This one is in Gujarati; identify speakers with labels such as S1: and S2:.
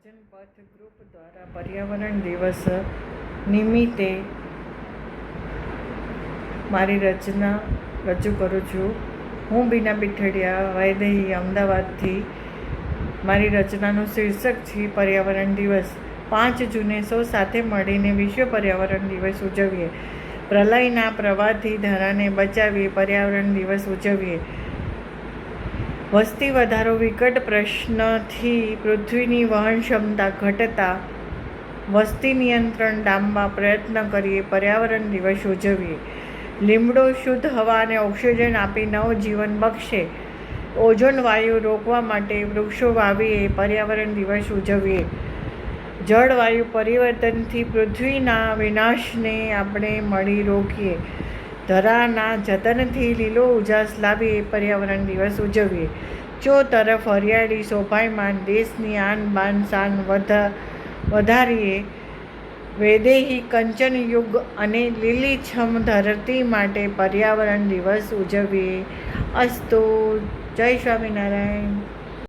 S1: ભજન પથ ગ્રુપ દ્વારા પર્યાવરણ દિવસ નિમિત્તે મારી રચના રજૂ કરું છું. હું બીના પીઠડિયા વૈદેહી અમદાવાદથી. મારી રચનાનું શીર્ષક છે પર્યાવરણ દિવસ. 5 જૂને સૌ સાથે મળીને વિશ્વ પર્યાવરણ દિવસ ઉજવીએ. પ્રલયના પ્રવાહથી ધરાને બચાવીએ. પર્યાવરણ દિવસ ઉજવીએ. વસ્તી વધારો વિકટ પ્રશ્નથી પૃથ્વીની વહન ક્ષમતા ઘટતા વસ્તી નિયંત્રણ ડામવા પ્રયત્ન કરીએ. પર્યાવરણ દિવસ ઉજવીએ. લીમડો શુદ્ધ હવા અને ઓક્સિજન આપી નવજીવન બક્ષે. ઓઝોન વાયુ રોકવા માટે વૃક્ષો વાવીએ. પર્યાવરણ દિવસ ઉજવીએ. જળવાયુ પરિવર્તનથી પૃથ્વીના વિનાશને આપણે મળી રોકીએ. ધરાના જતનથી લીલો ઉજાસ લાવીએ. પર્યાવરણ દિવસ ઉજવીએ. ચોતરફ હરિયાળી શોભાયમાન દેશની આન બાન શાન વધારીએ. વૈદેહી કંચન યુગ અને લીલીછમ ધરતી માટે પર્યાવરણ દિવસ ઉજવીએ. અસ્તુ. જય સ્વામિનારાયણ.